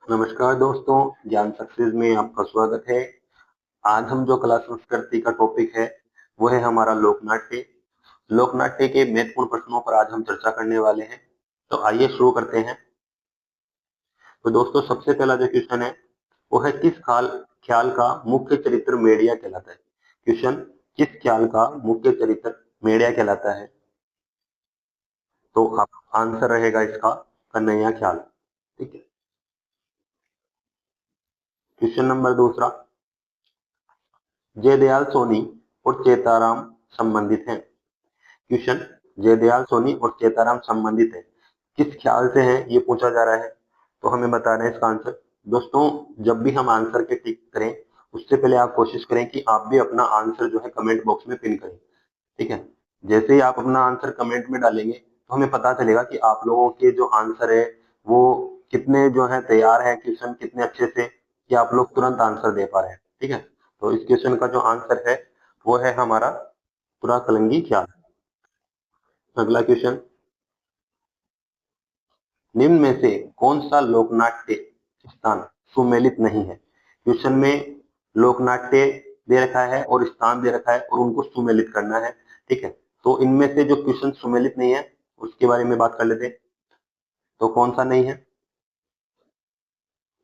नमस्कार दोस्तों, ज्ञान सक्सेस में आपका स्वागत है। आज हम जो कला संस्कृति का टॉपिक है वो है हमारा लोकनाट्य। लोकनाट्य के महत्वपूर्ण प्रश्नों पर आज हम चर्चा करने वाले हैं। तो आइए शुरू करते हैं। तो दोस्तों, सबसे पहला जो क्वेश्चन है वो है किस ख्याल का मुख्य चरित्र मेड़िया कहलाता है। क्वेश्चन, किस ख्याल का मुख्य चरित्र मेड़िया कहलाता है। तो आप आंसर रहेगा इसका कन्हैया ख्याल। ठीक है। क्वेश्चन नंबर दूसरा, जयदयाल सोनी और चेताराम संबंधित हैं। क्वेश्चन, जयदयाल सोनी और चेताराम संबंधित है, किस ख्याल से है ये पूछा जा रहा है। तो हमें बताना है इसका आंसर। दोस्तों, जब भी हम आंसर के टिक करें उससे पहले आप कोशिश करें कि आप भी अपना आंसर जो है कमेंट बॉक्स में पिन करें। ठीक है। जैसे ही आप अपना आंसर कमेंट में डालेंगे तो हमें पता चलेगा कि आप लोगों के जो आंसर है वो कितने जो है तैयार है, क्वेश्चन कितने अच्छे से, कि आप लोग तुरंत आंसर दे पा रहे हैं। ठीक है। तो इस क्वेश्चन का जो आंसर है वो है हमारा तुरा कलंगी ख्याल। अगला क्वेश्चन, निम्न में से कौन सा लोकनाट्य स्थान सुमेलित नहीं है। क्वेश्चन में लोकनाट्य दे रखा है और स्थान दे रखा है और उनको सुमेलित करना है। ठीक है। तो इनमें से जो क्वेश्चन सुमेलित नहीं है उसके बारे में बात कर लेते हैं। तो कौन सा नहीं है।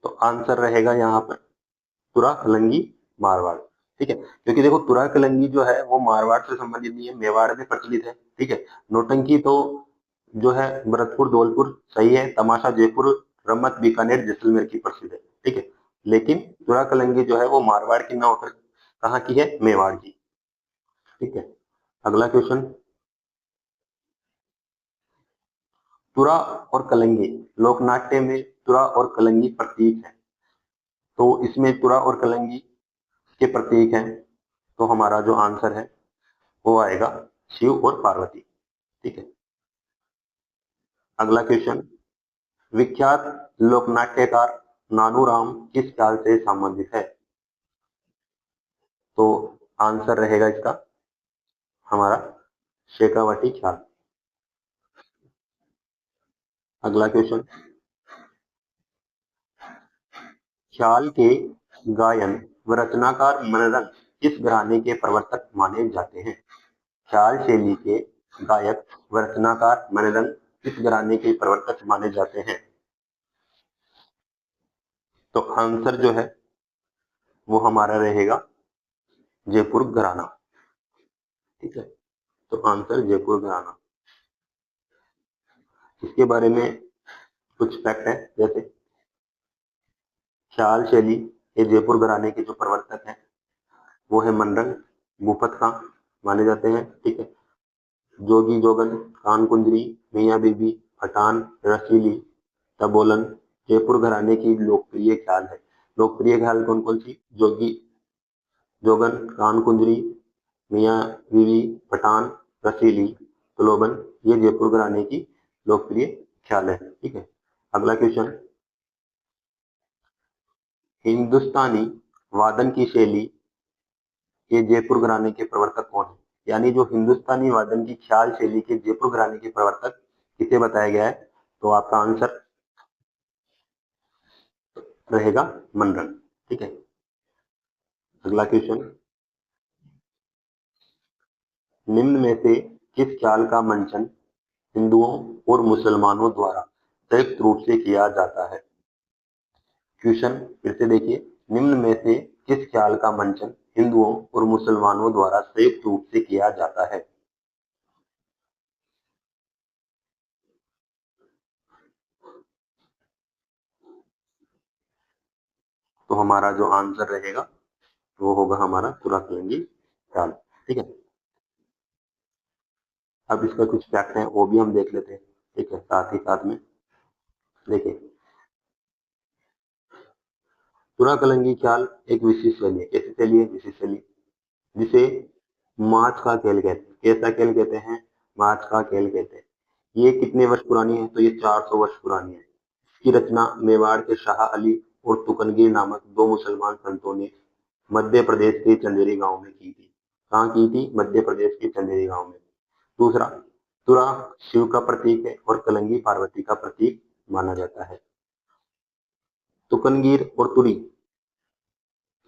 तो आंसर रहेगा यहाँ पर तुरा कलंगी मारवाड़। ठीक है। क्योंकि देखो, तुरा कलंगी जो है वो मारवाड़ से संबंधित नहीं है, मेवाड़ में प्रचलित है। ठीक है। नौटंकी तो जो है भरतपुर धौलपुर सही है, तमाशा जयपुर, रम्मत बीकानेर जैसलमेर की प्रसिद्ध है। ठीक है। लेकिन तुरा कलंगी जो है वो मारवाड़ की ना होकर कहाँ की है, मेवाड़ की। ठीक है। अगला क्वेश्चन, तुरा और कलंगी लोकनाट्य में तुरा और कलंगी प्रतीक है। तो इसमें तुरा और कलंगी के प्रतीक हैं। तो हमारा जो आंसर है वो आएगा शिव और पार्वती। ठीक है। अगला क्वेश्चन, विख्यात लोकनाट्यकार नानूराम किस काल से संबंधित है। तो आंसर रहेगा इसका हमारा शेखावटी ख्याल। अगला क्वेश्चन, ख्याल के गायन व रचनाकार मनरंग किस घराने के प्रवर्तक माने जाते हैं। ख्याल शैली के गायक व रचनाकार मनरंग किस घराने के प्रवर्तक माने जाते हैं। तो आंसर जो है वो हमारा रहेगा जयपुर घराना। ठीक है। तो आंसर जयपुर घराना। इसके बारे में कुछ फैक्ट है, जैसे ख्याल शैली ये जयपुर घराने के जो प्रवर्तक हैं वो है मनरंग, भूपत खां माने जाते हैं। ठीक है। जोगी जोगन, कान कुंजरी, मियाँ बीबी, पठान, रसीली, तबोलन जयपुर घराने की लोकप्रिय ख्याल है। लोकप्रिय ख्याल कौन कौन सी, जोगी जोगन, कान कुंजरी, मियाँ बीवी, पठान, रसीली, तलोबन, ये जयपुर घराने की लोकप्रिय ख्याल है। ठीक है। अगला क्वेश्चन, हिंदुस्तानी वादन की शैली के जयपुर घराने के प्रवर्तक कौन है। यानी जो हिंदुस्तानी वादन की ख्याल शैली के जयपुर घराने के प्रवर्तक किसे बताया गया है। तो आपका आंसर रहेगा मनरंग। ठीक है। अगला क्वेश्चन, निम्न में से किस ख्याल का मंचन हिंदुओं और मुसलमानों द्वारा संयुक्त रूप से किया जाता है। क्वेश्चन फिर से देखिए, निम्न में से किस ख्याल का मंचन हिंदुओं और मुसलमानों द्वारा संयुक्त रूप से किया जाता है। तो हमारा जो आंसर रहेगा वो होगा हमारा तुरा कलंगी ख्याल। ठीक है। अब इसका कुछ फैक्ट है वो भी हम देख लेते हैं। ठीक है। साथ ही साथ में देखिए, तुरा कलंगी ख्याल एक विशिष्ट शैली है। कैसी शैली है, विशिष्ट शैली, जिसे मार्च का खेल कहते हैं। कैसा खेल कहते हैं, मार्च का खेल कहते हैं। ये कितने वर्ष पुरानी है, तो ये 400 वर्ष पुरानी है। इसकी रचना मेवाड़ के शाह अली और तुकनगीर नामक दो मुसलमान संतों ने मध्य प्रदेश के चंदेरी गांव में की थी। कहाँ की थी, मध्य प्रदेश के चंदेरी गांव में। दूसरा, तुरा शिव का प्रतीक है और कलंगी पार्वती का प्रतीक माना जाता है। तो तुकनगीर और तुरी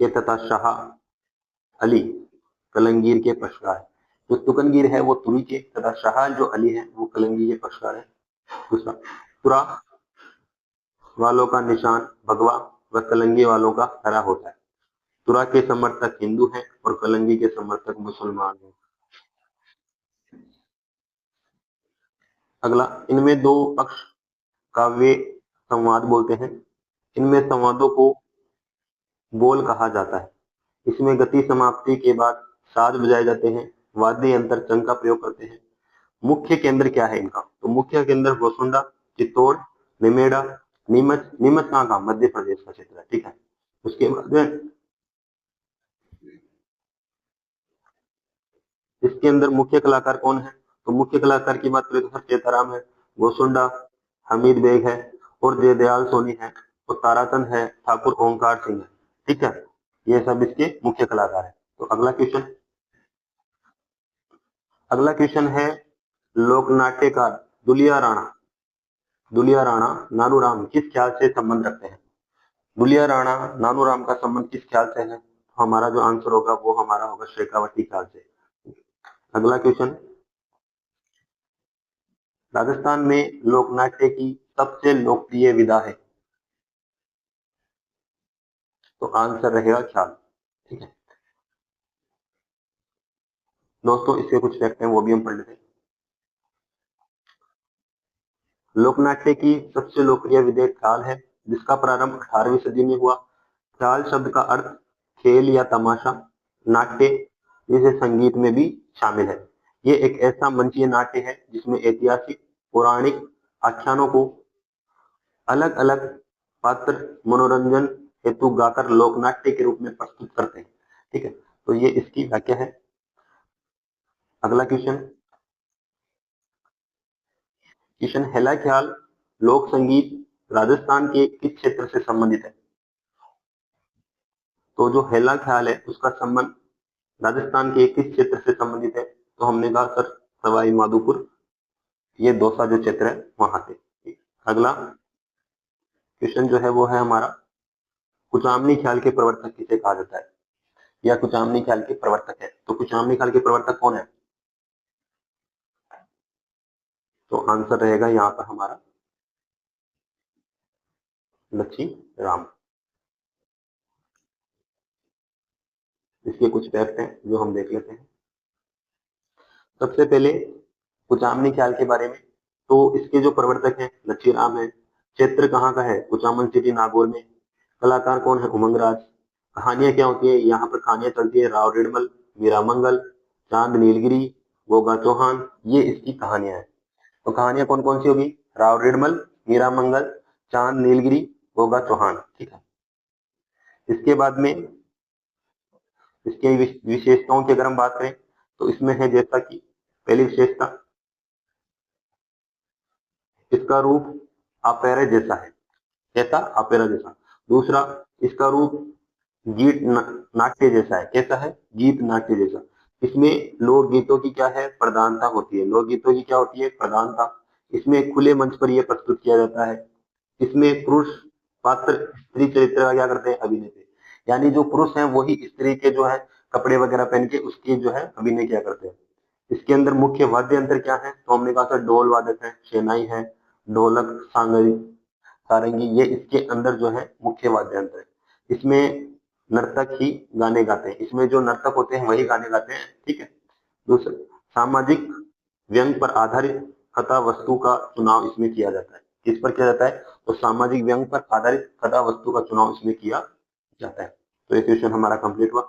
के तथा शाह अली कलंगीर के पक्षकार है। जो तुकनगीर है वो तुरी के तथा शाह जो अली है वो कलंगी के पक्षकार है। दूसरा, तुरा वालों का निशान भगवा व कलंगी वालों का हरा होता है। तुरा के समर्थक हिंदू हैं और कलंगी के समर्थक मुसलमान हैं। अगला, इनमें दो पक्ष का वे संवाद बोलते हैं। इनमें संवादों को बोल कहा जाता है। इसमें गति समाप्ति के बाद साज बजाए जाते हैं। वाद्य यंत्र चंग का प्रयोग करते हैं। मुख्य केंद्र क्या है इनका? तो मुख्य केंद्र गोसुंडा, चित्तौड़, निमेड़ा, नीमच। नीमच कहाँ का? मध्य प्रदेश का क्षेत्र है, ठीक है। उसके बाद में इसके अंदर मुख्य कलाकार कौन है? तो मुख्य कलाकार की बात करें तो सर चेताराम है, गोसुंडा हमीद बेग है और जयदयाल सोनी है और ताराचंद है, ठाकुर ओंकार सिंह है, ठीक है। ये सब इसके मुख्य कलाकार है। तो अगला क्वेश्चन है लोक नाट्यकार दुलिया राणा नानूराम किस ख्याल से संबंध रखते हैं? दुलिया राणा नानूराम का संबंध किस ख्याल से है? तो हमारा जो आंसर होगा वो हमारा होगा शेखावटी ख्याल से। अगला क्वेश्चन, राजस्थान में लोकनाट्य की सबसे लोकप्रिय विधा है? तो आंसर रहेगा ख्याल, ठीक है। दोस्तों इसके कुछ फैक्ट हैं वो भी हम पढ़ लेते हैं। लोकनाट्य की सबसे लोकप्रिय विधा ख्याल है, जिसका प्रारंभ 18वीं सदी में हुआ। ख्याल शब्द का अर्थ खेल या तमाशा, नाट्य जिसे संगीत में भी शामिल है। ये एक ऐसा मंचीय नाट्य है जिसमें ऐतिहासिक पौराणिक आख्यानों को अलग अलग पात्र मनोरंजन हेतु गाकर लोकनाट्य के रूप में प्रस्तुत करते हैं, ठीक है। तो ये इसकी व्याख्या है। अगला क्वेश्चन, हेला ख्याल लोक संगीत राजस्थान के किस क्षेत्र से संबंधित है? तो जो हेला ख्याल है उसका संबंध राजस्थान के किस क्षेत्र से संबंधित है? तो हमने कहा सर सवाई माधोपुर, ये दौसा जो क्षेत्र है वहां से। अगला क्वेश्चन जो है वो है हमारा, कुचामनी ख्याल के प्रवर्तक किसे कहा जाता है? या कुचामनी ख्याल के प्रवर्तक है, तो कुचामनी ख्याल के प्रवर्तक कौन है? तो आंसर रहेगा यहाँ पर हमारा लच्छी राम। इसके कुछ फैक्ट हैं जो हम देख लेते हैं। सबसे पहले कुचामनी ख्याल के बारे में, तो इसके जो प्रवर्तक हैं लच्छी राम है। क्षेत्र कहाँ का है? कुचामन सिटी नागौर में। कलाकार कौन है? उमंग राज। कहानियां क्या होती है? यहाँ पर कहानियां चलती है राव रिडमल, मीरा मंगल, चांद नीलगिरी, गोगा चौहान, ये इसकी कहानियां हैं। तो कहानियां कौन कौन सी होगी? राव रिडमल, मीरा मंगल, चांद नीलगिरी, गोगा चौहान, ठीक है। इसके बाद में इसके विशेषताओं की अगर हम बात करें तो इसमें है जैसा कि पहली विशेषता, इसका रूप अपेरा जैसा है, कैसा? अपेरा जैसा। दूसरा, इसका रूप गीत नाट्य जैसा है, कैसा है? गीत नाट्य जैसा। इसमें लोकगीतों की क्या है? प्रधानता होती है। लोकगीतों की क्या होती है? प्रधानता। इसमें खुले मंच पर यह प्रस्तुत किया जाता है। इसमें पुरुष पात्र स्त्री चरित्र का क्या करते हैं? अभिनय थे। यानी जो पुरुष हैं वही स्त्री के जो है कपड़े वगैरह पहन के उसकी जो है अभिनय क्या करते हैं। इसके अंदर मुख्य वाद्य यंत्र क्या है? तो हमने कहा था ढोल वादक है, शहनाई है, ढोलक, सांगरी, सारंगी, ये इसके अंदर जो है मुख्य वाद्य यंत्र है। इसमें नर्तक ही गाने गाते हैं। इसमें जो नर्तक होते हैं वही गाने गाते हैं, ठीक है। दूसरा, सामाजिक व्यंग पर आधारित कथा वस्तु का चुनाव इसमें किया जाता है। किस पर किया जाता है? तो सामाजिक व्यंग पर आधारित कथा वस्तु का चुनाव इसमें किया जाता है। तो ये क्वेश्चन हमारा कंप्लीट हुआ।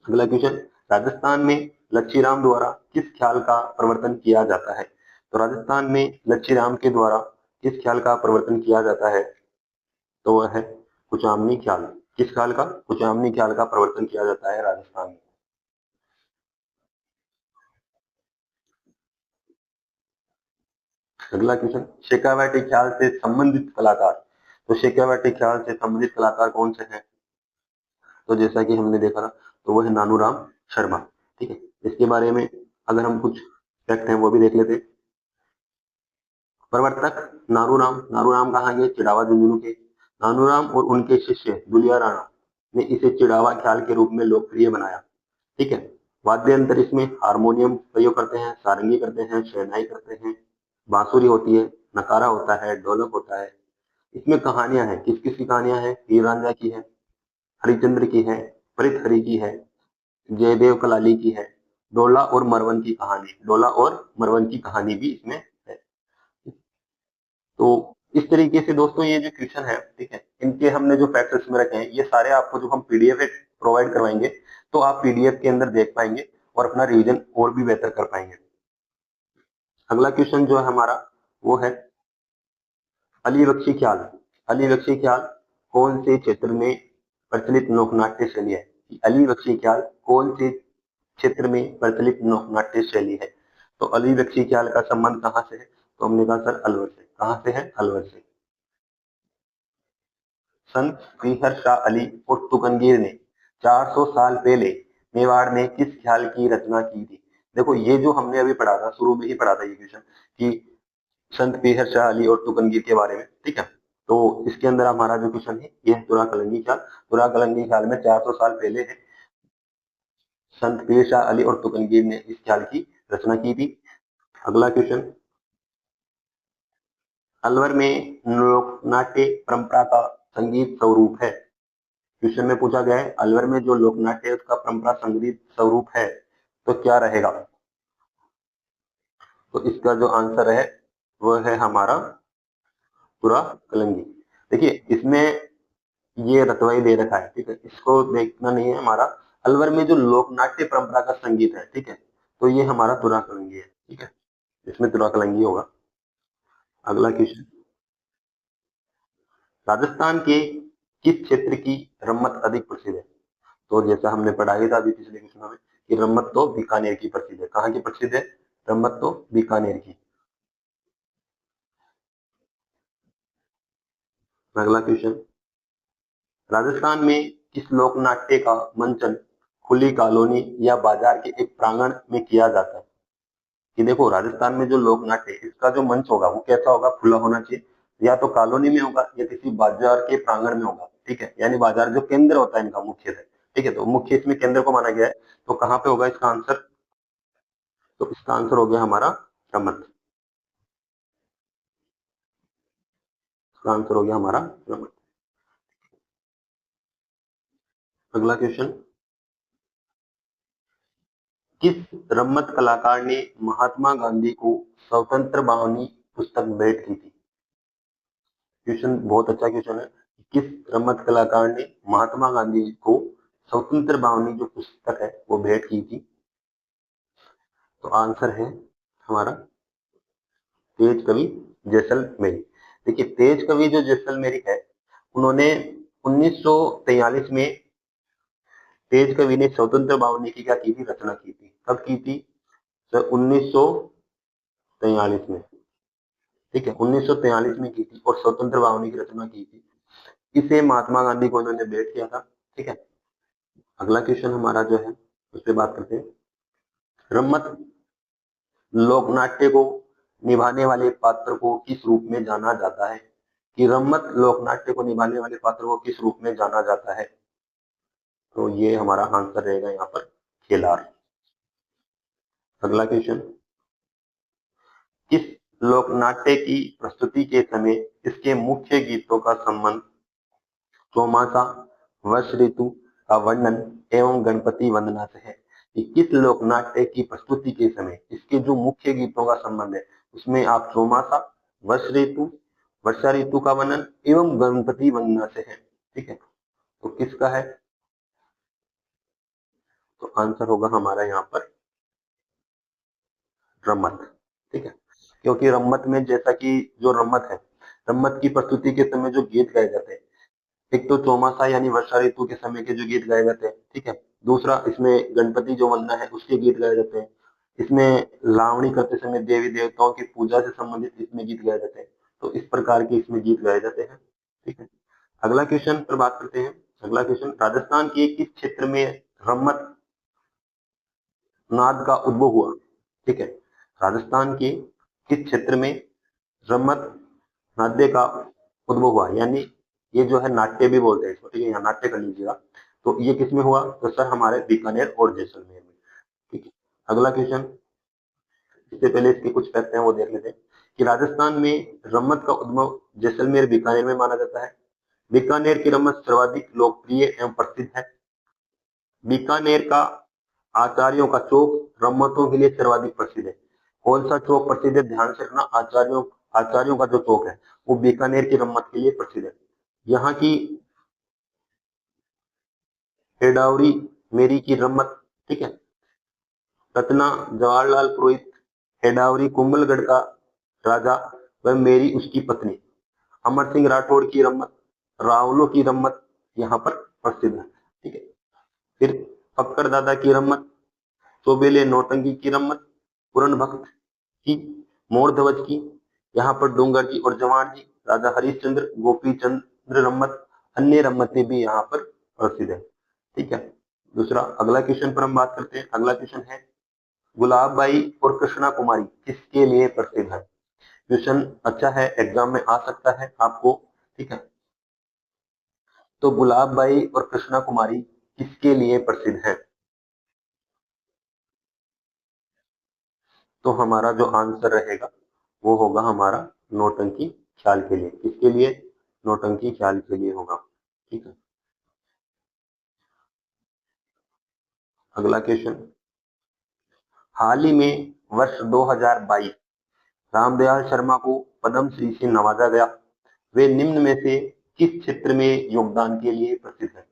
अगला क्वेश्चन, राजस्थान में लच्छीराम द्वारा किस ख्याल का प्रवर्तन किया जाता है? तो राजस्थान में लच्छीराम के द्वारा किस ख्याल का प्रवर्तन किया जाता है? तो वह है कुचामनी ख्याल। किस ख्याल का? कुचामनी ख्याल का प्रवर्तन किया जाता है राजस्थान में। अगला क्वेश्चन, शेखावाटी ख्याल से संबंधित कलाकार। तो शेखावाटी ख्याल से संबंधित कलाकार कौन से हैं? तो जैसा कि हमने देखा था तो वह है नानूराम शर्मा, ठीक है। इसके बारे में अगर हम कुछ फैक्ट हैं वो भी देख लेते हैं। प्रवर्तक नानूराम, नानूराम कहाँ के? चिड़ावा झुंझुनू के। नानूराम और उनके शिष्य दुलिया राणा ने इसे चिड़ावा ख्याल के रूप में लोकप्रिय बनाया। ठीक है। वाद्य यंत्र इसमें हारमोनियम प्रयोग करते हैं, सारंगी करते हैं, शहनाई करते हैं, बांसुरी होती है, नकारा होता है, ढोलक होता है। इसमें कहानियां हैं, किस किस की कहानियां हैं? हीर रांझा की है, हरिश्चंद्र की है, प्रीत हरि की है, जयदेव कलाली की है, डोला और मरवन की कहानी भी इसमें है। तो इस तरीके से दोस्तों ये जो क्वेश्चन है, ठीक है, इनके हमने जो फैक्ट इसमें रखे हैं, ये सारे आपको जो हम पीडीएफ प्रोवाइड करवाएंगे, तो आप पीडीएफ के अंदर देख पाएंगे और अपना रिवीजन और भी बेहतर कर पाएंगे। अगला क्वेश्चन जो है हमारा वो है अली बख्शी ख्याल। अली बख्शी ख्याल कौन से क्षेत्र में प्रचलित लोकनाट्य शैली है? अली बख्शी ख्याल कौन से क्षेत्र में प्रचलित लोकनाट्य शैली है? तो अली बख्शी ख्याल का संबंध कहाँ से है? तो हमने कहा सर अलवर से। कहाँ से है? अलवर से। संत श्रीहर शाह अली और तुकनगीर ने 400 साल पहले मेवाड़ में किस ख्याल की रचना की थी? देखो ये जो हमने अभी पढ़ा था, शुरू में ही पढ़ा था ये क्वेश्चन कि संत पीहर शाह अली और तुकनगीर के बारे में, ठीक है। तो इसके अंदर हमारा जो क्वेश्चन है ये तुरा कलंगी ख्याल। तुरा कलंगी ख्याल में 400 साल पहले है संत पीर शाह अली और तुकनगीर ने इस ख्याल की रचना की थी। अगला क्वेश्चन, अलवर में लोकनाट्य परंपरा का संगीत स्वरूप है। क्वेश्चन में पूछा गया है अलवर में जो लोकनाट्य है उसका परंपरा संगीत स्वरूप है, तो क्या रहेगा? तो इसका जो आंसर है वो है हमारा तुरा कलंगी। देखिए इसमें ये रतवाई दे रखा है, ठीक है, इसको देखना नहीं है। हमारा अलवर में जो लोकनाट्य परंपरा का संगीत है, ठीक है, तो ये हमारा तुरा कलंगी है, ठीक है, इसमें तुरा कलंगी होगा। अगला क्वेश्चन, राजस्थान के किस क्षेत्र की रम्मत अधिक प्रसिद्ध है? तो जैसा हमने पढ़ा ही था अभी पिछले क्वेश्चन में कि रम्मत तो बीकानेर की प्रसिद्ध है। कहाँ की प्रसिद्ध है? रम्मत तो बीकानेर की। अगला क्वेश्चन, राजस्थान में किस लोकनाट्य का मंचन खुली कॉलोनी या बाजार के एक प्रांगण में किया जाता है? कि देखो राजस्थान में जो लोकनाट्य है इसका जो मंच होगा वो कैसा होगा? खुला होना चाहिए, या तो कॉलोनी में होगा या किसी बाजार के प्रांगण में होगा, ठीक है, यानी बाजार जो केंद्र होता है इनका मुख्य है, ठीक है, तो मुख्य इसमें केंद्र को माना गया है। तो कहाँ पे होगा इसका आंसर? तो इसका आंसर हो गया हमारा रमत। इसका आंसर हो गया हमारा रमत। अगला क्वेश्चन, किस रम्मत कलाकार ने महात्मा गांधी को स्वतंत्र बावनी पुस्तक भेंट की थी? क्वेश्चन बहुत अच्छा क्वेश्चन है। किस रम्मत कलाकार ने महात्मा गांधी को स्वतंत्र बावनी जो पुस्तक है वो भेंट की थी? तो आंसर है हमारा तेज कवि जैसलमेरी। देखिए तेज कवि जो जैसलमेरी है उन्होंने 1943 में तेज कवि ने स्वतंत्र बावनी की क्या की थी? रचना की थी। कब की थी? तो 1943 में, ठीक है, 1943 में की थी और स्वतंत्र बावनी की रचना की थी। इसे महात्मा गांधी को उन्होंने भेंट किया था, ठीक है। अगला क्वेश्चन हमारा जो है उस पर बात करते हैं। रम्मत लोकनाट्य को निभाने वाले पात्र को किस रूप में जाना जाता है? कि रम्मत लोकनाट्य को निभाने वाले पात्र को किस रूप में जाना जाता है? तो ये हमारा आंसर रहेगा यहाँ पर खेलार। अगला क्वेश्चन, किस लोकनाट्य की प्रस्तुति के समय इसके मुख्य गीतों का संबंध चौमासा, वर्ष ऋतु का वर्णन एवं गणपति वंदना से है? कि किस लोकनाट्य की प्रस्तुति के समय इसके जो मुख्य गीतों का संबंध है उसमें आप चौमासा, वर्ष ऋतु, वर्षा ऋतु का वर्णन एवं गणपति वंदना से है, ठीक है, तो किसका है? तो आंसर होगा हमारा यहाँ पर रम्मत, ठीक है, क्योंकि रम्मत में जैसा कि जो रम्मत है, रम्मत की प्रस्तुति के समय जो गीत गाए जाते हैं, एक तो चौमासा यानी वर्षा ऋतु के समय के जो गीत गाए जाते हैं, ठीक है, दूसरा इसमें गणपति जो वंदना है उसके गीत गाए जाते हैं, इसमें लावणी करते समय देवी देवताओं की पूजा से संबंधित इसमें गीत गाए जाते हैं। तो इस प्रकार के इसमें गीत गाए जाते हैं, ठीक है। अगला क्वेश्चन पर बात करते हैं। अगला क्वेश्चन, राजस्थान के किस क्षेत्र में रम्मत नाद का उद्भव हुआ? ठीक है, राजस्थान के किस क्षेत्र में रम्मत नाद्य का उद्भव हुआ, यानी ये जो है नाट्य भी बोलते हैं इसको, ठीक है, यहाँ नाट्य कर लीजिएगा। तो ये किस में हुआ? तो सर हमारे बीकानेर और जैसलमेर में, ठीक है। अगला क्वेश्चन, इससे पहले इसके कुछ फैक्ट हैं वो देख लेते हैं कि राजस्थान में रम्मत का उद्भव जैसलमेर बीकानेर में माना जाता है। बीकानेर की रम्मत सर्वाधिक लोकप्रिय एवं प्रसिद्ध है। बीकानेर का आचार्यों का चौक रम्मतों के लिए सर्वाधिक प्रसिद्ध है। कौन सा चौक प्रसिद्ध है? ध्यान से रखना, आचार्यों आचार्यों का जो चौक है वो बीकानेर की रम्मत के लिए प्रसिद्ध है। यहाँ की हेडावरी मेरी की रम्मत, ठीक है। रत्ना जवाहरलाल पुरोहित हेडावरी कुंभलगढ़ का राजा व मेरी उसकी पत्नी। अमर सिंह राठौड़ की रम्मत, रावलों की रम्मत यहाँ पर प्रसिद्ध है, ठीक है। फिर फक्कर दादा की रम्मत, चौबेले नौटंकी की रम्मत, पूर्ण भक्त की, मोर ध्वज की, यहाँ पर डूंगर जी और जवान जी, राजा हरिश्चंद्र, गोपी चंद्र रम्मत, अन्य रम्मतें भी यहाँ पर प्रसिद्ध है, ठीक है। दूसरा अगला क्वेश्चन पर हम बात करते हैं। अगला क्वेश्चन है गुलाब बाई और कृष्णा कुमारी किसके लिए प्रसिद्ध है? क्वेश्चन अच्छा है, एग्जाम में आ सकता है आपको, ठीक है। तो गुलाब बाई और कृष्णा कुमारी किसके लिए प्रसिद्ध है? तो हमारा जो आंसर रहेगा वो होगा हमारा नौटंकी ख्याल के लिए। किसके लिए? नौटंकी ख्याल के लिए होगा, ठीक है। अगला क्वेश्चन, हाल ही में वर्ष 2022 रामदयाल शर्मा को पद्म श्री से नवाजा गया। वे निम्न में से किस क्षेत्र में योगदान के लिए प्रसिद्ध है?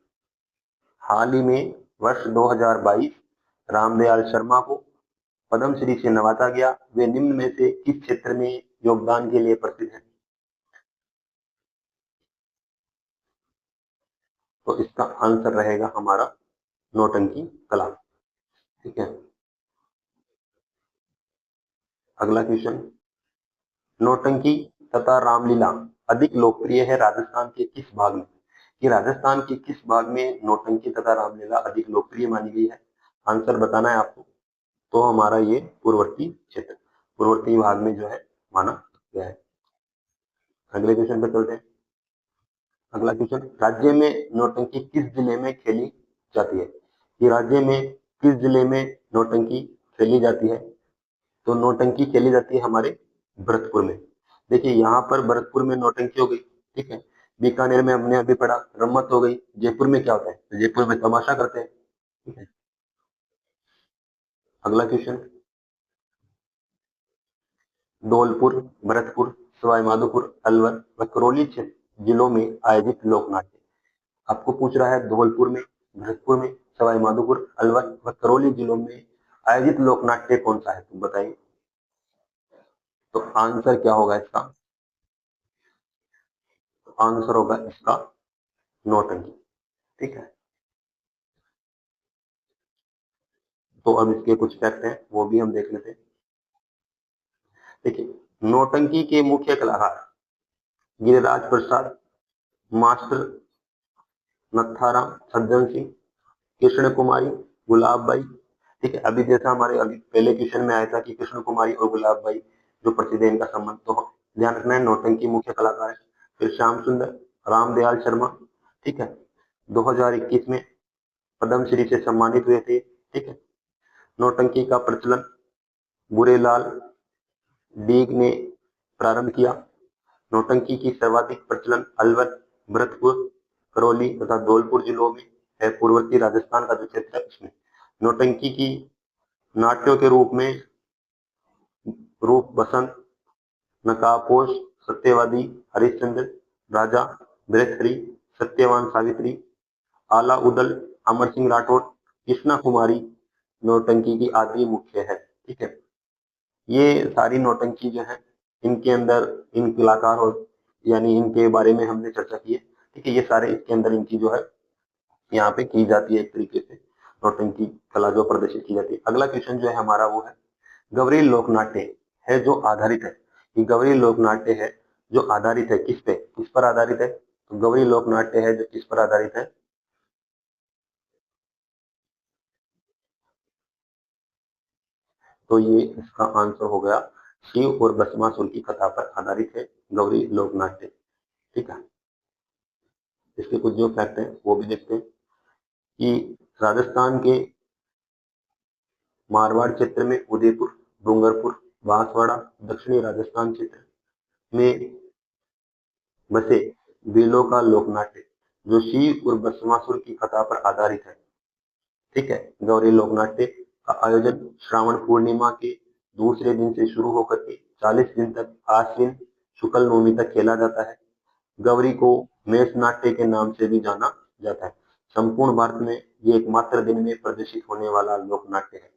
हाल ही में वर्ष 2022 रामदयाल शर्मा को पद्म श्री से नवाजा गया। वे निम्न में से किस क्षेत्र में योगदान के लिए प्रसिद्ध है? तो इसका आंसर रहेगा हमारा नौटंकी कला, ठीक है। अगला क्वेश्चन, नौटंकी तथा रामलीला अधिक लोकप्रिय है राजस्थान के किस भाग में? कि राजस्थान के किस भाग में नौटंकी तथा रामलीला अधिक लोकप्रिय मानी गई है? आंसर बताना है आपको। तो हमारा ये पूर्ववर्ती क्षेत्र, पूर्ववर्ती भाग में जो है माना गया है। अगले क्वेश्चन पे चलते हैं। अगला क्वेश्चन, राज्य में नौटंकी किस जिले में खेली जाती है? कि राज्य में किस जिले में नौटंकी खेली जाती है? तो नौटंकी खेली जाती है हमारे भरतपुर में। देखिए यहाँ पर भरतपुर में नौटंकी हो गई, ठीक है। बीकानेर में हमने अभी पढ़ा रम्मत हो गई। जयपुर में क्या होता है? तो जयपुर में तमाशा करते हैं, ठीक है। अगला क्वेश्चन, धौलपुर, भरतपुर, सवाईमाधोपुर, अलवर व करौली क्षेत्र जिलों में आयोजित लोकनाट्य। आपको पूछ रहा है धौलपुर में, भरतपुर में, सवाईमाधोपुर, अलवर व करौली जिलों में आयोजित लोकनाट्य कौन सा है? तुम बताइए। तो आंसर क्या होगा इसका? तो आंसर होगा इसका नौटंकी, ठीक है। तो अब इसके कुछ फैक्ट हैं वो भी हम देख लेते हैं। देखिए, नौटंकी के मुख्य कलाकार गिरिराज प्रसाद, master Nattharam, Sajjan Singh, Krishna Kumari, gulab by, ठीक है। अभी जैसा हमारे अभी पहले क्वेश्चन में आया था कि कृष्ण कुमारी और गुलाब बाई जो प्रसिद्ध है इनका संबंध, तो ध्यान रखना है नौटंकी मुख्य कलाकार है। फिर श्याम सुंदर, रामदयाल शर्मा, ठीक है, 2021 में पद्मश्री से सम्मानित हुए थे, ठीक है। नौटंकी का प्रचलन बुरेलाल डीग ने प्रारंभ किया। नौटंकी की सर्वाधिक प्रचलन अलवर, भरतपुर, करौली तथा धौलपुर जिलों में है। पूर्ववर्ती राजस्थान का जो क्षेत्र है उसमें नौटंकी की नाट्यों के रूप में रूप बसंत, नकाबपोश, सत्यवादी, हरिश्चंद्र, राजा, भृतहरि, सत्यवान सावित्री, आला उदल, अमर सिंह राठौड़, कृष्णा कुमारी नौटंकी की आदि मुख्य है, ठीक है। ये सारी नौटंकी जो है इनके अंदर इन कलाकार और यानी इनके बारे में हमने चर्चा की है, ठीक है। ये सारे इसके अंदर इनकी जो है यहाँ पे की जाती है, एक तरीके से नौटंकी कला जो प्रदर्शित की जाती है। अगला क्वेश्चन जो है हमारा वो है गवरी लोकनाट्य है जो आधारित है। ये गवरी लोकनाट्य है जो आधारित है किस पे? किस पर आधारित है? तो गवरी लोकनाट्य है जो किस पर आधारित है? तो ये इसका आंसर हो गया शिव और भस्मासुर की कथा पर आधारित है गौरी लोकनाट्य, ठीक है। इसके कुछ जो फैक्ट हैं वो भी देखते हैं कि राजस्थान के मारवाड़ क्षेत्र में उदयपुर, डूंगरपुर, बांसवाड़ा, दक्षिणी राजस्थान क्षेत्र में बसे भीलों का लोकनाट्य जो शिव और भस्मासुर की कथा पर आधारित है। ठीक है, गौरी लोकनाट्य का आयोजन श्रावण पूर्णिमा के दूसरे दिन से शुरू होकर के 40 दिन तक आश्विन शुक्ल नवमी तक खेला जाता है। गौरी को मेष नाट्य के नाम से भी जाना जाता है। संपूर्ण भारत में ये एकमात्र दिन में प्रदर्शित होने वाला लोकनाट्य है।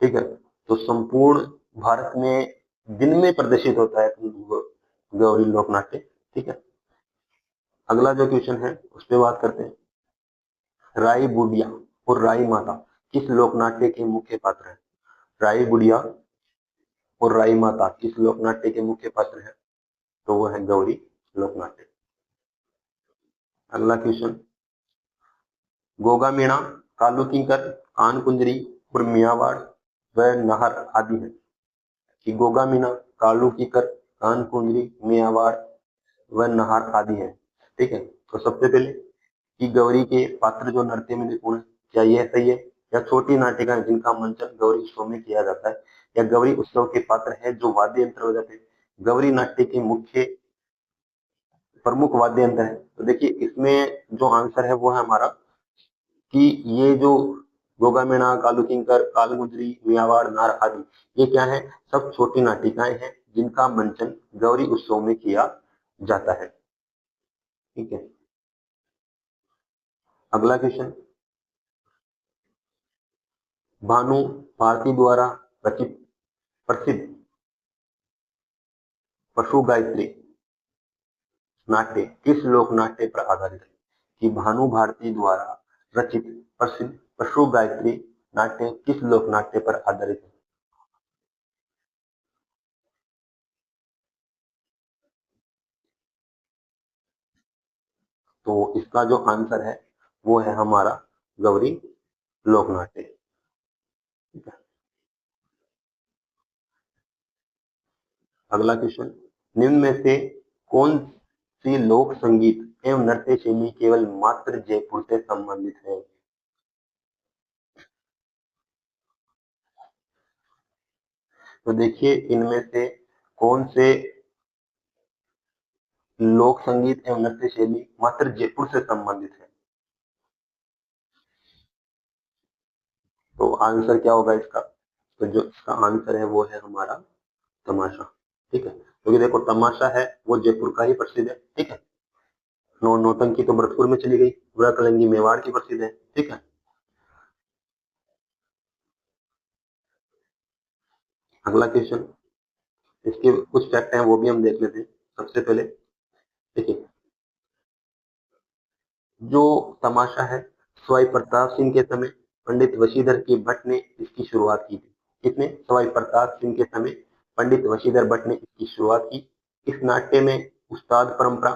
ठीक है, तो संपूर्ण भारत में दिन में प्रदर्शित होता है गौरी लोकनाट्य। ठीक है, अगला जो क्वेश्चन है उस पर बात करते हैं। राई बुढ़िया और राई माता किस लोकनाट्य के मुख्य पात्र हैं? राई बुढ़िया और राई माता किस लोकनाट्य के मुख्य पात्र हैं? तो वो है गौरी लोकनाट्य। अगला क्वेश्चन, गोगा मीणा, कालू किंकर, कान कुंजरी और मियावाड़ व नाहर आदि हैं। कि गोगा मीणा, कालू किंकर, कान कुंजरी, मियावाड़ व नाहर आदि है। ठीक है, तो सबसे पहले कि गौरी के पात्र जो नृत्य में निपुण, क्या यह सही है? या छोटी नाटिका जिनका मंचन गौरी उत्सव में किया जाता है, या गौरी उत्सव के पात्र है जो वाद्य यंत्र बजाते हैं? गौरी नाट्य के मुख्य प्रमुख वाद्य यंत्र है। तो देखिए इसमें जो आंसर है वो है हमारा कि ये जो गोगा मीणा, कालू किंकर, काल गुजरी, मियावाड़, नार आदि ये क्या है? सब छोटी नाटिकाएं हैं जिनका मंचन गौरी उत्सव में किया जाता है। ठीक है, अगला क्वेश्चन, भानु भारती द्वारा रचित प्रसिद्ध पशु गायत्री नाट्य किस लोक नाट्य पर आधारित है? कि भानु भारती द्वारा रचित प्रसिद्ध पशु गायत्री नाट्य किस लोक नाट्य पर आधारित है? तो इसका जो आंसर है वो है हमारा गौरी लोकनाट्य। ठीक है, अगला क्वेश्चन, निम्न में से कौन सी लोक संगीत एवं नृत्य शैली केवल मात्र जयपुर से संबंधित है? तो देखिए इनमें से कौन से लोक संगीत एवं नृत्य शैली मात्र जयपुर से संबंधित है? तो आंसर क्या होगा इसका? तो जो इसका आंसर है वो है हमारा तमाशा। ठीक है, क्योंकि देखो तमाशा है वो जयपुर का ही प्रसिद्ध है। ठीक है, नौटंकी तो भरतपुर में चली गई, बुरा कलंगी मेवाड़ की प्रसिद्ध है। ठीक है, अगला क्वेश्चन, इसके कुछ फैक्ट हैं वो भी हम देख लेते हैं। सबसे पहले देखिए, जो तमाशा है सवाई प्रताप सिंह के समय पंडित वशीधर के भट्ट ने इसकी शुरुआत की थी। किसने? सवाई प्रताप सिंह के समय पंडित वशीधर भट्ट ने इसकी शुरुआत की। इस नाट्य में उस्ताद परंपरा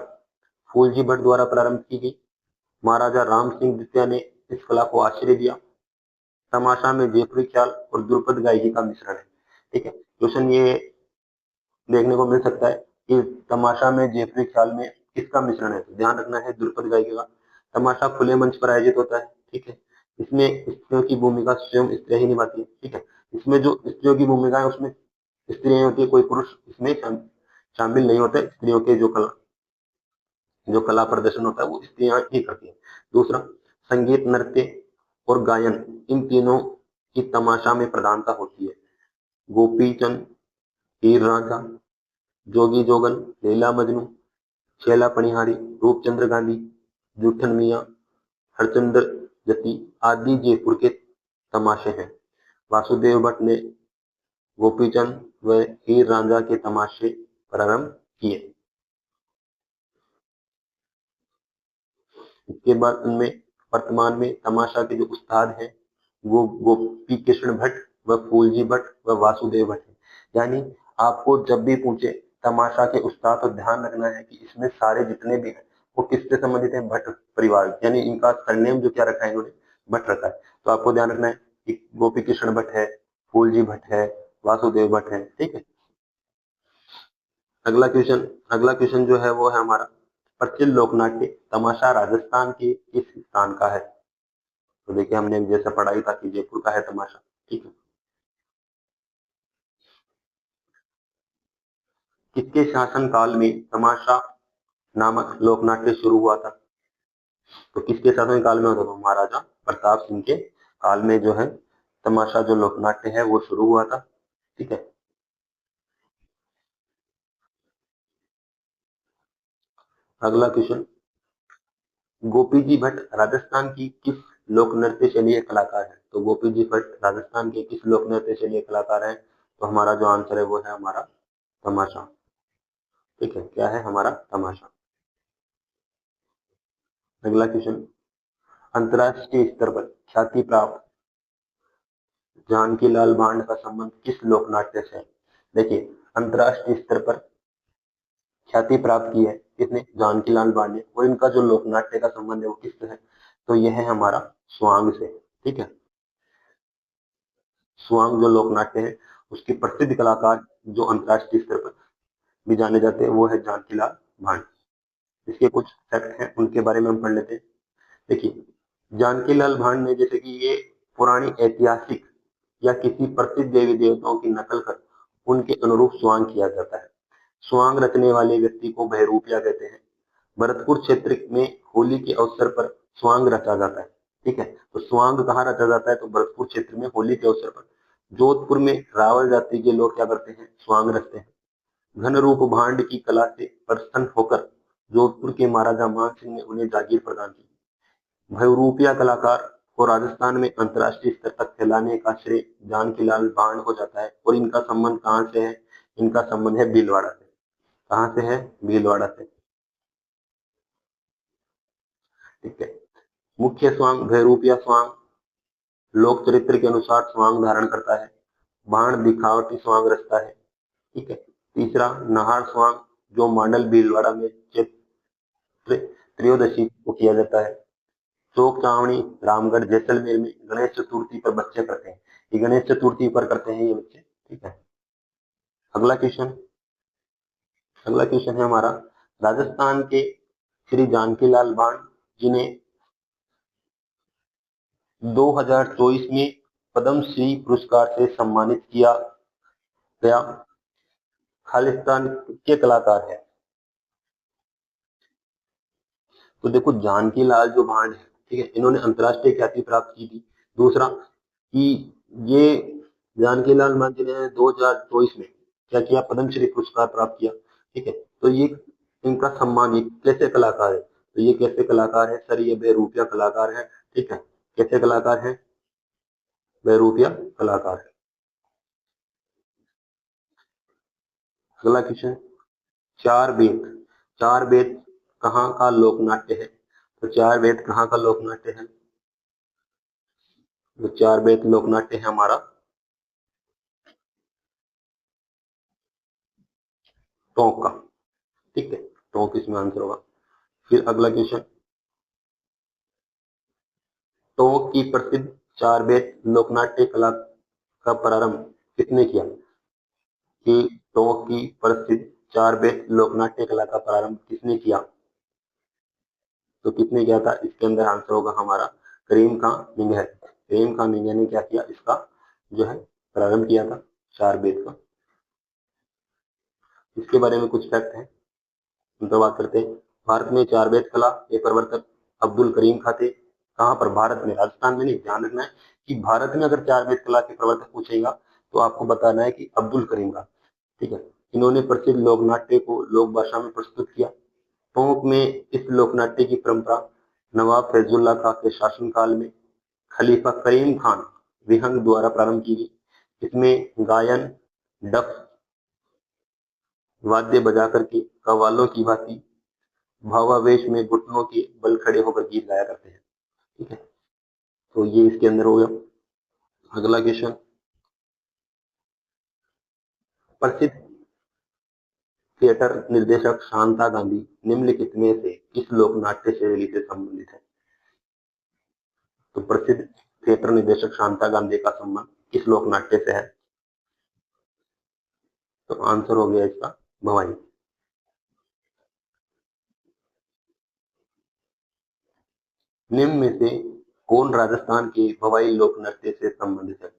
फूलजी भट्ट द्वारा प्रारंभ की गई। महाराजा राम सिंह द्वितीय ने इस कला को आश्रय दिया। तमाशा में जयपुरी ख्याल और द्रुपद गायकी का मिश्रण है। ठीक है, क्वेश्चन ये देखने को मिल सकता है कि तमाशा में जयपुरी ख्याल में किसका मिश्रण है? तो ध्यान रखना है द्रुपद गायकी का। तमाशा खुले मंच पर आयोजित होता है। ठीक है, इसमें स्त्रियों की भूमिका स्वयं स्त्रियां ही निभाती है। ठीक है, इसमें जो स्त्रियों की भूमिका है उसमें स्त्रियां होती है, कोई पुरुष इसमें शामिल नहीं होता। स्त्रियों के जो कला प्रदर्शन होता है वो स्त्रियां ही करती है। दूसरा, संगीत, नृत्य और गायन इन तीनों की तमाशा में प्रधानता होती है। गोपी चंद, हीर रांझा, जोगी जोगन, लैला मजनू, शैला पनिहारी, रूपचंद्र गांधी, जूठन मियां, हरचंद्र जती आदि जयपुर के तमाशे हैं। वासुदेव भट्ट ने गोपीचंद व हीर रांझा के तमाशे प्रारंभ किए। इसके बाद उनमें वर्तमान में तमाशा के जो उस्ताद हैं वो गोपी कृष्ण भट्ट व फूलजी भट्ट व वासुदेव भट्ट है। यानी आपको जब भी पूछे तमाशा के उस्ताद तो ध्यान रखना है कि इसमें सारे जितने भी हैं वो किससे संबंधित है? भट्ट परिवार, यानी इनका सरनेम जो क्या रखा है इन्होंने? भट्ट रखा है। तो आपको ध्यान रखना है कि गोपी कृष्ण भट्ट है, फूलजी भट्ट है, वासुदेव भट्ट है। ठीक है, अगला क्वेश्चन जो है वो है हमारा प्रसिद्ध लोकनाट्य तमाशा राजस्थान के किस स्थान का है? तो देखिए हमने जैसा पढ़ाई था कि जयपुर का है तमाशा। ठीक है। किसके शासन काल में तमाशा नामक लोकनाट्य शुरू हुआ था? तो किसके शासन काल में होता था? महाराजा प्रताप सिंह के काल में जो है तमाशा जो लोकनाट्य है वो शुरू हुआ था। ठीक है। अगला क्वेश्चन, गोपी जी भट्ट राजस्थान की किस लोक नृत्य शैली कलाकार है? तो गोपी जी भट्ट राजस्थान के किस लोक नृत्य शैली कलाकार है? तो हमारा जो आंसर है वो है हमारा तमाशा। ठीक है, क्या है हमारा? तमाशा। अगला क्वेश्चन, अंतरराष्ट्रीय स्तर पर ख्याति प्राप्त जानकी लाल भांड का संबंध किस लोकनाट्य से है? देखिए, अंतरराष्ट्रीय स्तर पर ख्याति प्राप्त की है किसने? जानकी लाल भांड ने। और इनका जो लोकनाट्य का संबंध है वो किससे है? तो यह है हमारा स्वांग से। ठीक है। स्वांग जो लोकनाट्य है उसके प्रसिद्ध कलाकार जो अंतरराष्ट्रीय स्तर पर भी जाने जाते हैं वो है जानकीलाल भांड। इसके कुछ फैक्ट हैं उनके बारे में हम पढ़ लेते हैं। देखिए, जानकीलाल भांड ने जैसे कि ये पुरानी ऐतिहासिक या किसी प्रसिद्ध देवी देवताओं की नकल कर उनके अनुरूप स्वांग किया जाता है। स्वांग रचने वाले व्यक्ति को बहरूपिया कहते हैं। भरतपुर क्षेत्र में होली के अवसर पर स्वांग रचा जाता है। ठीक है। तो स्वांग कहाँ रचा जाता है? तो भरतपुर क्षेत्र में होली के अवसर पर। जोधपुर में रावल जाति के लोग क्या करते हैं? स्वांग रचते हैं। घन रूप भांड की कला से प्रसन्न होकर जोधपुर के महाराजा मान सिंह ने उन्हें जागीर प्रदान की। बहुरूपिया कलाकार को राजस्थान में अंतरराष्ट्रीय स्तर तक फैलाने का श्रेय जानकीलाल भांड हो जाता है। और इनका संबंध कहाँ से है? इनका संबंध है भीलवाड़ा से। कहाँ से है? भीलवाड़ा से। ठीक है। मुख्य स्वांग बहरूपिया स्वांग लोक चरित्र के अनुसार स्वांग धारण करता है। भांड दिखावटी स्वांग रचता है। ठीक है। तीसरा, नाहर स्वांग जो मांडल भीलवाड़ा में चैत्र त्रयोदशी को किया जाता है। चौक चावनी रामगढ़ जैसलमेर में गणेश चतुर्थी पर बच्चे करते हैं। ये गणेश चतुर्थी पर करते हैं ये बच्चे। ठीक है। अगला क्वेश्चन, अगला क्वेश्चन है हमारा, राजस्थान के श्री जानकीलाल भांड जिन्हें 2024 में पद्म श्री पुरस्कार से सम्मानित किया गया खालिस्तान के कलाकार है? तो देखो, जानकीलाल जो भांड है, ठीक है, इन्होंने अंतरराष्ट्रीय ख्याति प्राप्त की थी। दूसरा कि ये जानकीलाल भांड ने 2024 में क्या किया? पद्मश्री पुरस्कार प्राप्त किया। ठीक है। तो ये इनका सम्मान, ये कैसे कलाकार है? तो ये कैसे कलाकार है सर? ये बहरूपिया कलाकार है। ठीक है। कैसे कलाकार है? बहरूपिया कलाकार है। अगला क्वेश्चन, चार वेद, चार वेद कहाँ का लोकनाट्य है? तो चार वेद कहाँ का लोकनाट्य है? तो चार वेद लोकनाट्य है हमारा टोंक का। ठीक है। टोंक इसमें आंसर होगा। फिर अगला क्वेश्चन, टोंक की प्रसिद्ध चार वेद लोकनाट्य कला का प्रारंभ किसने किया? कि टोंक की प्रसिद्ध चार वेद लोकनाट्य कला का प्रारंभ किसने किया? तो किसने किया था? इसके अंदर आंसर होगा हमारा करीम खां मिंगह। करीम खां मिंगह ने क्या किया? इसका जो है प्रारंभ किया था चार वेद का। इसके बारे में कुछ फैक्ट है, उन पर बात करते हैं। भारत में चार वेद कला के प्रवर्तक अब्दुल करीम खां थे। कहाँ पर? भारत में, राजस्थान में नहीं। ध्यान रखना है कि भारत में अगर चार वेद कला के प्रवर्तक पूछेगा तो आपको बताना है कि अब्दुल करीम खां। ठीक है। इन्होंने प्रसिद्ध लोकनाट्य को लोक भाषा में प्रस्तुत किया। टोंक में इस लोकनाट्य की परंपरा नवाब फैजुल्ला खां के शासनकाल में खलीफा करीम खान विहंग द्वारा प्रारंभ की गई। इसमें गायन, डफ वाद्य बजा करके कव्वालों की भांति भावावेश में घुटनों के बल खड़े होकर गीत गाया करते हैं। ठीक है। तो ये इसके अंदर हो गया। अगला क्वेश्चन, प्रसिद्ध थिएटर निर्देशक शांता गांधी निम्नलिखित में से किस लोकनाट्य शैली से संबंधित है? तो प्रसिद्ध थिएटर निर्देशक शांता गांधी का संबंध किस लोकनाट्य से है? तो आंसर हो गया इसका भवानी। निम्न में से कौन राजस्थान के भवाई लोक नृत्य से संबंधित है?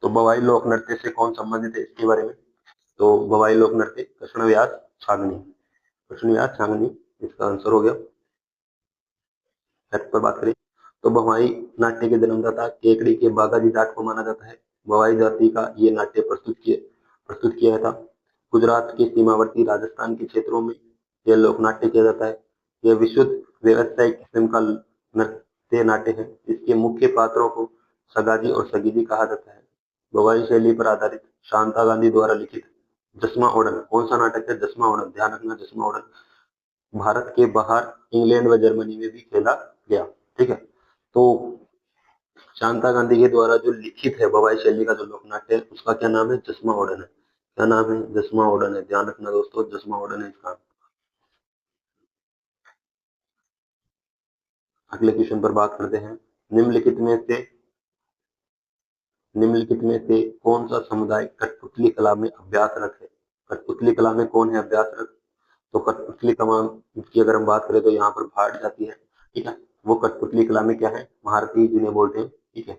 तो भवाई लोक नृत्य से कौन संबंधित है इसके बारे में? तो भवाई लोक नृत्य कृष्ण व्यास छागनी, कृष्ण व्यास छागनी इसका आंसर हो गया। फैक्ट पर बात करें तो भवाई नाट्य के जन्मदाता केकड़ी के बागाजी जाट को माना जाता है। भवाई जाति का ये नाट्य प्रस्तुत किया था। गुजरात के सीमावर्ती राजस्थान के क्षेत्रों में यह लोक नाट्य किया जाता है। यह विशुद्ध व्यावसायिक किस्म का नृत्य नाट्य है। इसके मुख्य पात्रों को सगाजी और सगीजी कहा जाता है। भवाई शैली पर आधारित शांता गांधी द्वारा लिखित जसमा ओडन, कौन सा नाटक है? जसमा ओडन, ध्यान रखना जसमा ओडन भारत के बाहर इंग्लैंड व जर्मनी में भी खेला गया। ठीक है, तो शांता गांधी के द्वारा जो लिखित है भवाई शैली का जो लोकनाट्य है उसका क्या नाम है? जसमा ओडन है। क्या नाम है? जसमा ओडन है। ध्यान रखना दोस्तों, जसमा ओडन है इसका। अगले क्वेश्चन पर बात करते हैं। निम्नलिखित में से कौन सा समुदाय कठपुतली कला में अभ्यासरत है? कठपुतली कला में कौन है अभ्यासरत? तो कठपुतली कला की अगर हम बात करें तो यहाँ पर भाट जाती है। ठीक है, वो कठपुतली कला में क्या है? महारथी जिन्हें बोलते हैं। ठीक है,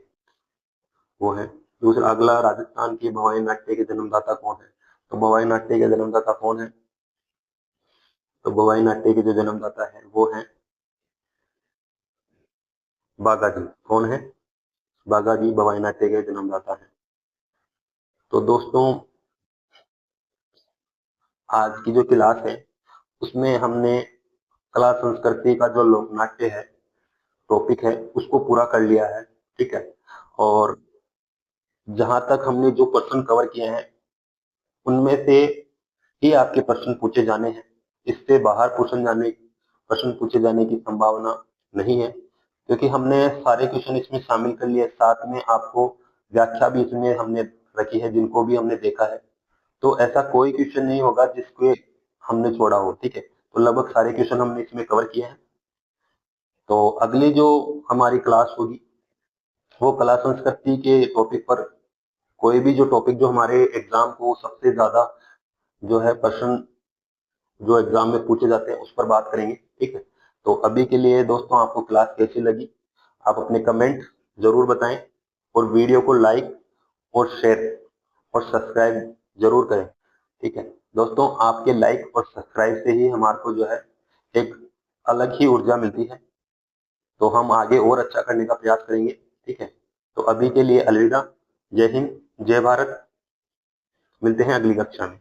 वो है। दूसरा अगला, राजस्थान की भवाई नाट्य के जन्मदाता कौन है? तो भवाई नाट्य के जन्मदाता कौन है? तो भवाई नाट्य के जो जन्मदाता है वो है बागाजी। कौन है? बागाजी भवाई नाट्य के जन्मदाता है। तो दोस्तों आज की जो क्लास है उसमें हमने कला संस्कृति का जो लोक नाट्य है टॉपिक है उसको पूरा कर लिया है। ठीक है, और जहां तक हमने जो क्वेश्चन कवर किए हैं उनमें से ही आपके प्रश्न पूछे जाने हैं। इससे बाहर प्रश्न पूछे जाने की संभावना नहीं है, क्योंकि हमने सारे क्वेश्चन इसमें शामिल कर लिए। साथ में आपको व्याख्या भी इसमें हमने रखी है जिनको भी हमने देखा है। तो ऐसा कोई क्वेश्चन नहीं होगा जिसको हमने छोड़ा हो। ठीक है, तो लगभग सारे क्वेश्चन हमने इसमें कवर किए हैं। तो अगली जो हमारी क्लास होगी वो कला संस्कृति के टॉपिक पर, कोई भी जो टॉपिक जो हमारे एग्जाम को सबसे ज्यादा जो है प्रश्न जो एग्जाम में पूछे जाते हैं उस पर बात करेंगे। ठीक है, तो अभी के लिए दोस्तों आपको क्लास कैसी लगी आप अपने कमेंट जरूर बताएं, और वीडियो को लाइक और शेयर और सब्सक्राइब जरूर करें। ठीक है दोस्तों, आपके लाइक और सब्सक्राइब से ही हमारे को जो है एक अलग ही ऊर्जा मिलती है, तो हम आगे और अच्छा करने का प्रयास करेंगे। ठीक है, तो अभी के लिए अलविदा। जय हिंद, जय भारत। मिलते हैं अगली कक्षा में।